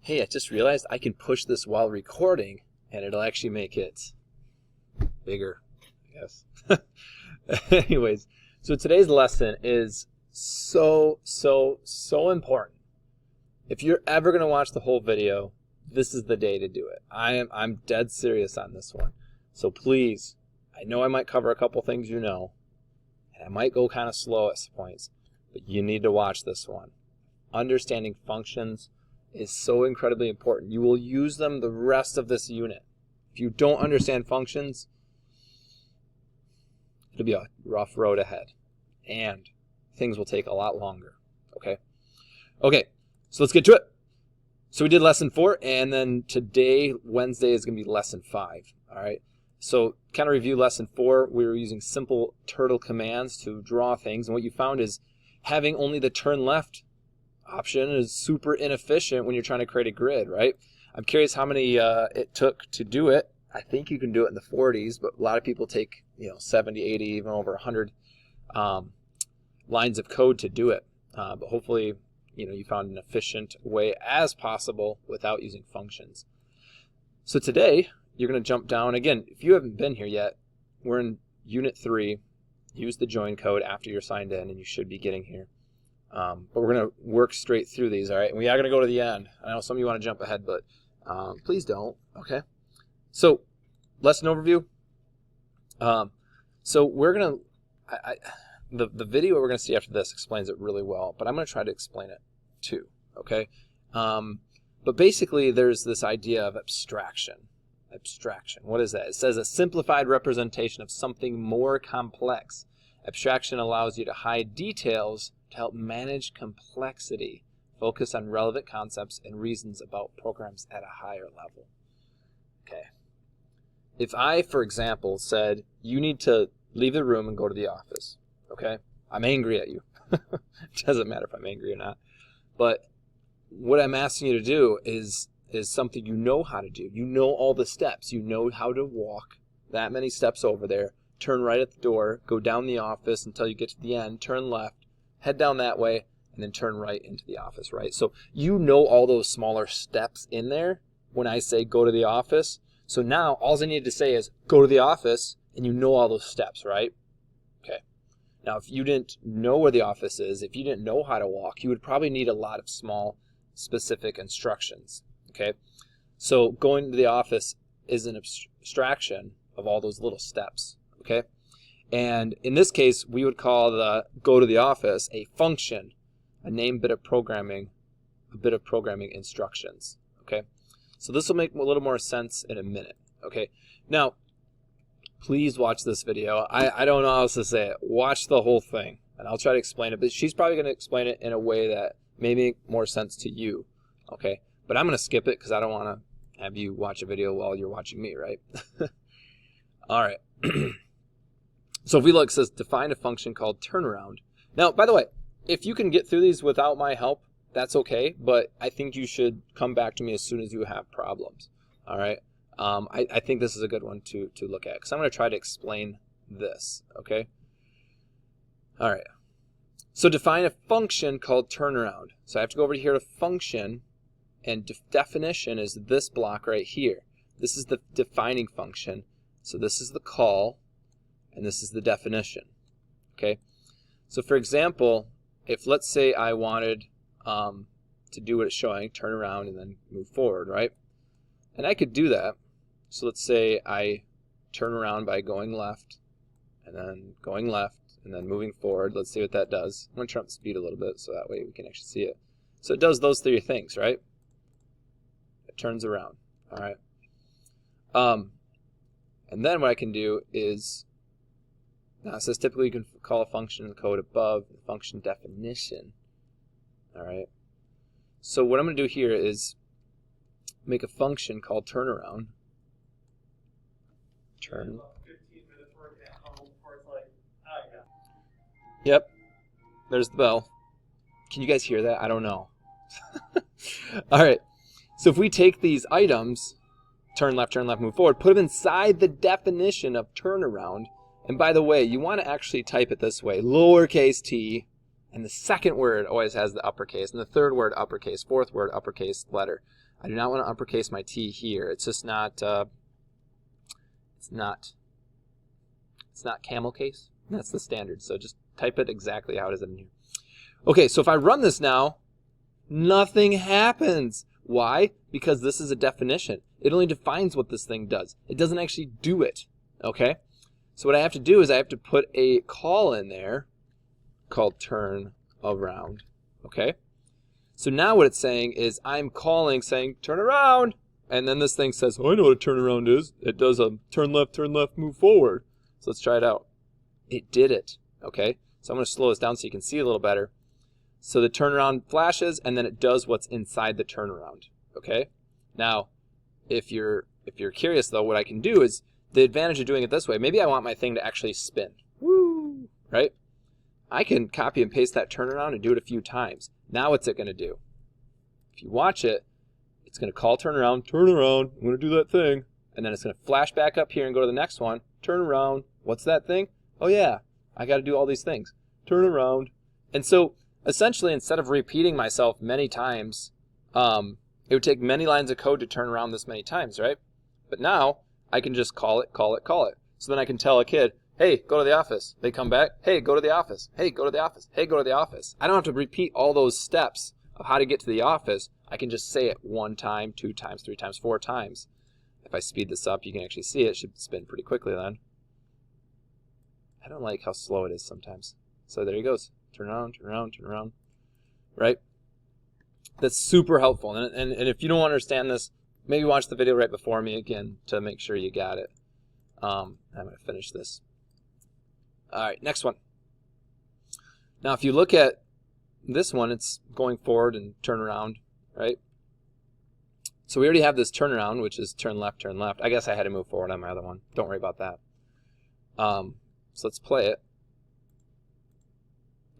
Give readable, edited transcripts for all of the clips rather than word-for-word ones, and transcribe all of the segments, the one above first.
Hey, I just realized I can push this while recording and it'll actually make it bigger, I guess. Anyways, so today's lesson is so important. If you're ever going to watch the whole video, this is the day to do it. I'm dead serious on this one. So please, I know I might cover a couple things and I might go kind of slow at points, but you need to watch this one. Understanding functions is so incredibly important. You will use them the rest of this unit. If you don't understand functions, it'll be a rough road ahead, and things will take a lot longer. Okay, so let's get to it. So we did lesson 4, and then today, Wednesday, is going to be lesson 5. All right. So kind of review lesson 4. We were using simple turtle commands to draw things, and what you found is having only the turn left option is super inefficient when you're trying to create a grid, right? I'm curious how many it took to do it. I think you can do it in the 40s, but a lot of people take 70, 80, even over 100 lines of code to do it. But hopefully, you found an efficient way as possible without using functions. So today, you're going to jump down. Again, if you haven't been here yet, we're in Unit 3. Use the join code after you're signed in, and you should be getting here. But we're going to work straight through these, all right? And we are going to go to the end. I know some of you want to jump ahead, but please don't, okay? So, lesson overview. So we're going to, the video we're going to see after this explains it really well, but I'm going to try to explain it too, okay? But basically, there's this idea of abstraction. Abstraction, what is that? It says a simplified representation of something more complex. Abstraction allows you to hide details to help manage complexity, focus on relevant concepts and reasons about programs at a higher level. Okay. If I, for example, said, you need to leave the room and go to the office, okay? I'm angry at you. It doesn't matter if I'm angry or not. But what I'm asking you to do is something you know how to do. You know all the steps. You know how to walk that many steps over there, turn right at the door, go down the office until you get to the end, turn left, head down that way, and then turn right into the office, right? So you know all those smaller steps in there when I say go to the office. So now all I need to say is go to the office, and you know all those steps, right? Okay. Now if you didn't know where the office is, if you didn't know how to walk, you would probably need a lot of small specific instructions, okay? So going to the office is an abstraction of all those little steps, okay? And in this case, we would call the go to the office a function, a named bit of programming, a bit of programming instructions, okay? So this will make a little more sense in a minute, okay? Now, please watch this video. I don't know how else to say it. Watch the whole thing, and I'll try to explain it, but she's probably going to explain it in a way that may make more sense to you, okay? But I'm going to skip it because I don't want to have you watch a video while you're watching me, right? All right. So if we look, it says define a function called turnaround. Now, by the way, if you can get through these without my help, that's okay, but I think you should come back to me as soon as you have problems, all right? I think this is a good one to look at because I'm going to try to explain this, okay? All right. So define a function called turnaround. So I have to go over here to function, and definition is this block right here. This is the defining function. So this is the call, and this is the definition, okay? So for example, if let's say I wanted to do what it's showing, turn around and then move forward, right? And I could do that. So let's say I turn around by going left, and then going left, and then moving forward. Let's see what that does. I'm going to turn up the speed a little bit so that way we can actually see it. So it does those 3 things, right? It turns around, all right? And then what I can do is, now it says typically you can call a function in the code above the function definition. All right. So what I'm going to do here is make a function called turnaround. Turn. Yep. There's the bell. Can you guys hear that? I don't know. All right. So if we take these items, turn left, move forward, put them inside the definition of turnaround. And by the way, you want to actually type it this way, lowercase t, and the second word always has the uppercase, and the third word uppercase, fourth word uppercase letter. I do not want to uppercase my T here. It's just not, it's not camel case. That's the standard. So just type it exactly how it is in here. Okay, so if I run this now, nothing happens. Why? Because this is a definition. It only defines what this thing does. It doesn't actually do it. Okay? So what I have to do is I have to put a call in there called turn around. Okay? So now what it's saying is I'm calling saying turn around. And then this thing says, oh, I know what a turn around is. It does a turn left, move forward. So let's try it out. It did it. Okay? So I'm going to slow this down so you can see a little better. So the turnaround flashes, and then it does what's inside the turnaround. Okay? Now, if you're curious though, what I can do is the advantage of doing it this way. Maybe I want my thing to actually spin. Woo! Right? I can copy and paste that turnaround and do it a few times. Now what's it going to do? If you watch it, it's going to call turn around. I'm going to do that thing. And then it's going to flash back up here and go to the next one. Turn around. What's that thing? Oh yeah, I got to do all these things. Turn around. And so essentially, instead of repeating myself many times, it would take many lines of code to turn around this many times, right? But now I can just call it. So then I can tell a kid, hey, go to the office. They come back. Hey, go to the office. Hey, go to the office. Hey, go to the office. I don't have to repeat all those steps of how to get to the office. I can just say it 1 time, 2 times, 3 times, 4 times. If I speed this up, you can actually see it. It should spin pretty quickly then. I don't like how slow it is sometimes. So there he goes. Turn around, turn around, turn around. Right? That's super helpful. And if you don't understand this, maybe watch the video right before me again to make sure you got it. I'm going to finish this. All right, next one. Now, if you look at this one, it's going forward and turn around, right? So we already have this turnaround, which is turn left, turn left. I guess I had to move forward on my other one. Don't worry about that. So let's play it.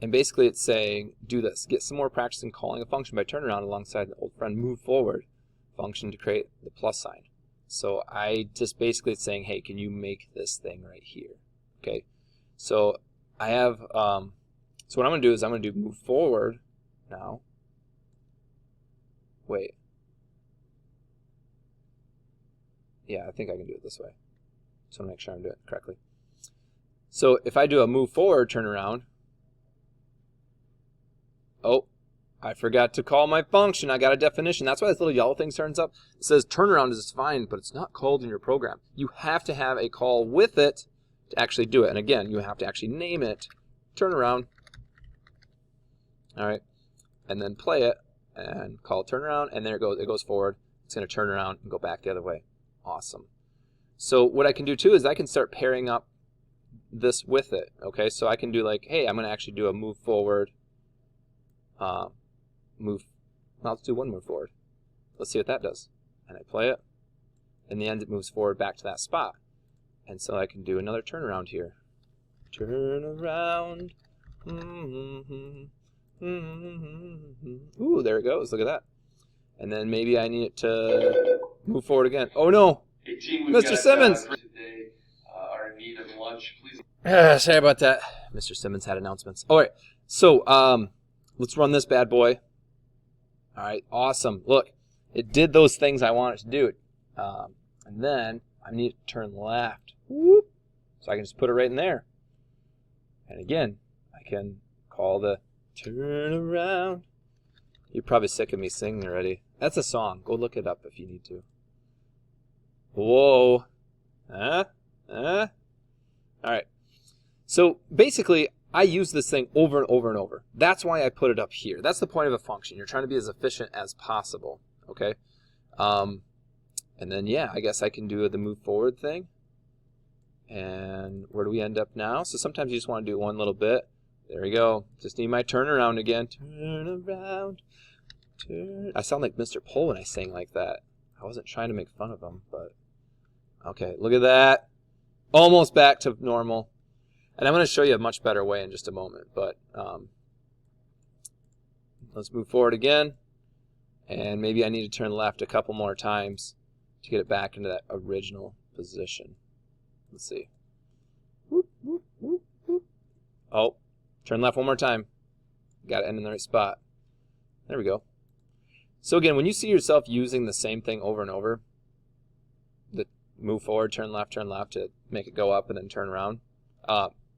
And basically it's saying, do this. Get some more practice in calling a function by turnaround alongside an old friend move forward function to create the plus sign. So I just basically it's saying, hey, can you make this thing right here? Okay. So I have, so what I'm going to do is I'm going to do move forward now. Wait. Yeah, I think I can do it this way. Just want to make sure I'm doing it correctly. So if I do a move forward turnaround, oh, I forgot to call my function. I got a definition. That's why this little yellow thing turns up. It says turnaround is fine, but it's not called in your program. You have to have a call with it to actually do it. And again, you have to actually name it turnaround. All right. And then play it and call turnaround. And there it goes. It goes forward. It's going to turn around and go back the other way. Awesome. So what I can do too is I can start pairing up this with it. Okay. So I can do like, hey, I'm going to actually do a move forward. Let's do one move forward. Let's see what that does. And I play it. In the end, it moves forward back to that spot. And so I can do another turnaround here. Turn around. Ooh, there it goes. Look at that. And then maybe I need it to move forward again. Oh no, hey, team, Mr. Simmons. Today are in need of lunch. Please. Sorry about that. Mr. Simmons had announcements. All right. So let's run this bad boy. All right, awesome. Look, it did those things I want it to do. And then I need to turn left. Whoop. So I can just put it right in there. And again, I can call the turn around. You're probably sick of me singing already. That's a song. Go look it up if you need to. Whoa. All right. So basically, I use this thing over and over and over. That's why I put it up here. That's the point of a function. You're trying to be as efficient as possible. Okay. And then, yeah, I guess I can do the move forward thing. And where do we end up now? So sometimes you just want to do one little bit. There we go. Just need my turnaround again. Turn around. Turn. I sound like Mr. Pole when I sing like that. I wasn't trying to make fun of him, but okay. Look at that. Almost back to normal. And I'm going to show you a much better way in just a moment. But let's move forward again. And maybe I need to turn left a couple more times to get it back into that original position. Let's see. Whoop, whoop, whoop, whoop. Oh, turn left one more time. Got to end in the right spot. There we go. So again, when you see yourself using the same thing over and over, the move forward, turn left to make it go up and then turn around,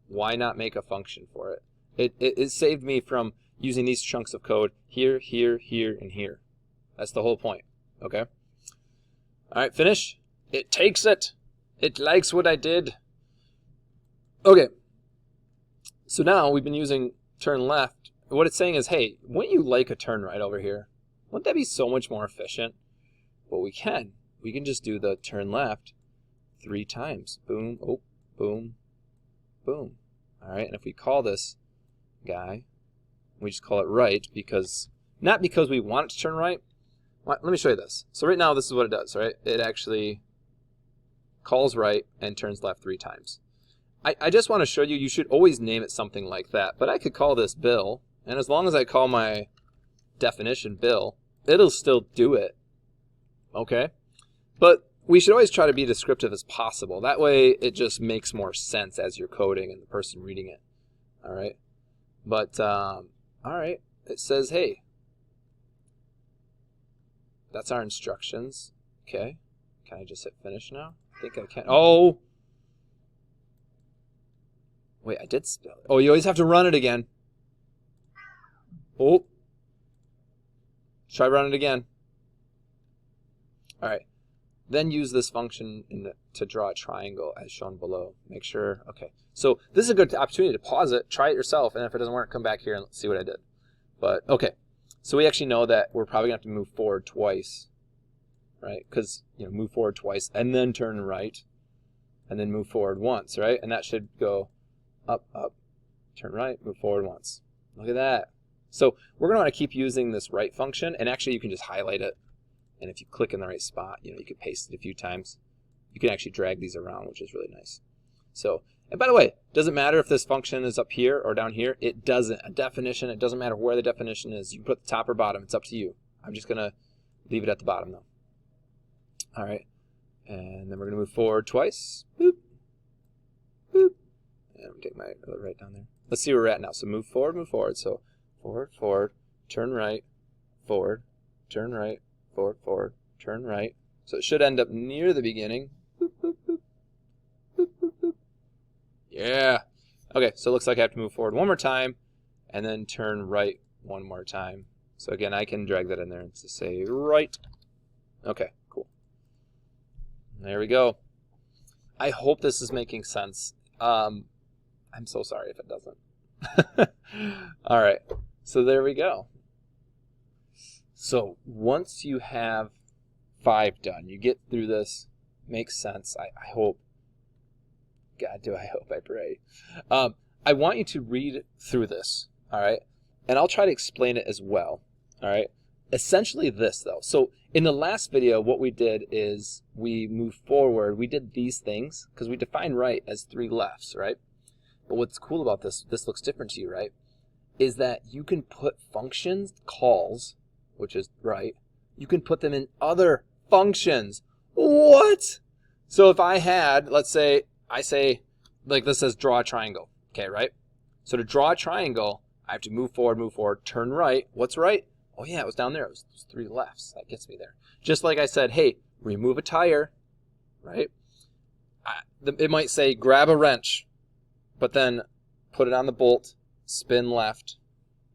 why not make a function for it? It saved me from using these chunks of code here, here, here, and here. That's the whole point, okay? All right, finish. It takes it. It likes what I did. Okay, so now we've been using turn left. What it's saying is, hey, wouldn't you like a turn right over here? Wouldn't that be so much more efficient? Well, we can. We can just do the turn left 3 times. Boom, oh, boom, boom. All right, and if we call this guy, we just call it right because, not because we want it to turn right. Let me show you this. So right now, this is what it does, right? It actually calls right and turns left 3 times. I just want to show you, you should always name it something like that. But I could call this Bill, and as long as I call my definition Bill, it'll still do it, okay? But we should always try to be descriptive as possible. That way, it just makes more sense as you're coding and the person reading it, all right? But, all right, it says, hey, that's our instructions, okay? Can I just hit finish now? I think I can. Oh! Wait, I did spell it. Oh, you always have to run it again. Oh. Try run it again. All right. Then use this function to draw a triangle as shown below. Make sure, okay. So this is a good opportunity to pause it, try it yourself, and if it doesn't work, come back here and see what I did. But, okay. So we actually know that we're probably going to have to move forward twice, right? Because, you know, move forward twice and then turn right and then move forward once, right? And that should go up, up, turn right, move forward once. Look at that. So we're going to want to keep using this right function, and actually you can just highlight it. And if you click in the right spot, you know, you can paste it a few times. You can actually drag these around, which is really nice. So, and by the way, doesn't matter if this function is up here or down here. It doesn't. A definition, it doesn't matter where the definition is. You put the top or bottom. It's up to you. I'm just going to leave it at the bottom, though. All right. And then we're going to move forward twice. Boop. Boop. And I'm going to take my other right down there. Let's see where we're at now. So move forward, move forward. So forward, forward, turn right, forward, turn right, forward, forward, turn right. So it should end up near the beginning. Boop, boop, boop. Boop, boop, boop. Yeah. Okay, so it looks like I have to move forward one more time and then turn right one more time. So again, I can drag that in there to say right. Okay, cool. There we go. I hope this is making sense. I'm so sorry if it doesn't. All right, so there we go. So once you have 5 done, you get through this, makes sense, I hope. God, do I hope, I pray. I want you to read through this, all right? And I'll try to explain it as well, all right? Essentially this, though. So in the last video, what we did is we moved forward. We did these things because we defined right as 3 lefts, right? But what's cool about this looks different to you, right, is that you can put functions, calls, which is right, you can put them in other functions. What? So if I had, let's say, I say, like this says draw a triangle, okay, right? So to draw a triangle, I have to move forward, turn right. What's right? Oh yeah, it was down there. It was 3 lefts. That gets me there. Just like I said, hey, remove a tire, right? It might say grab a wrench, but then put it on the bolt, spin left.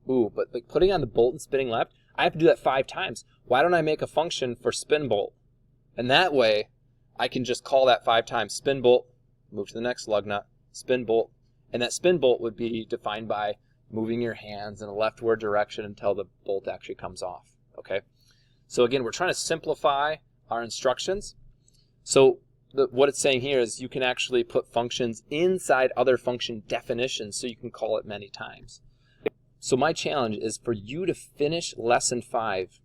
Ooh, but like putting on the bolt and spinning left, I have to do that 5 times. Why don't I make a function for spin bolt? And that way, I can just call that 5 times. Spin bolt, move to the next lug nut, spin bolt. And that spin bolt would be defined by moving your hands in a leftward direction until the bolt actually comes off, okay? So again, we're trying to simplify our instructions. So what it's saying here is you can actually put functions inside other function definitions so you can call it many times. So my challenge is for you to finish lesson 5,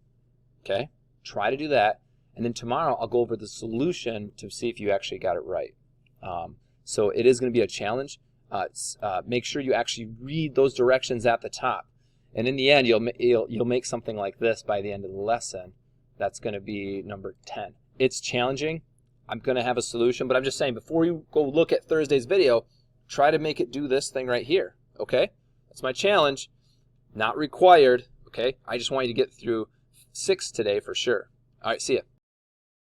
okay? Try to do that. And then tomorrow I'll go over the solution to see if you actually got it right. So it is going to be a challenge. Make sure you actually read those directions at the top. And in the end, you'll make something like this by the end of the lesson. That's going to be number 10. It's challenging. I'm going to have a solution, but I'm just saying before you go look at Thursday's video, try to make it do this thing right here, okay? That's my challenge. Not required, okay? I just want you to get through 6 today for sure. All right, see ya.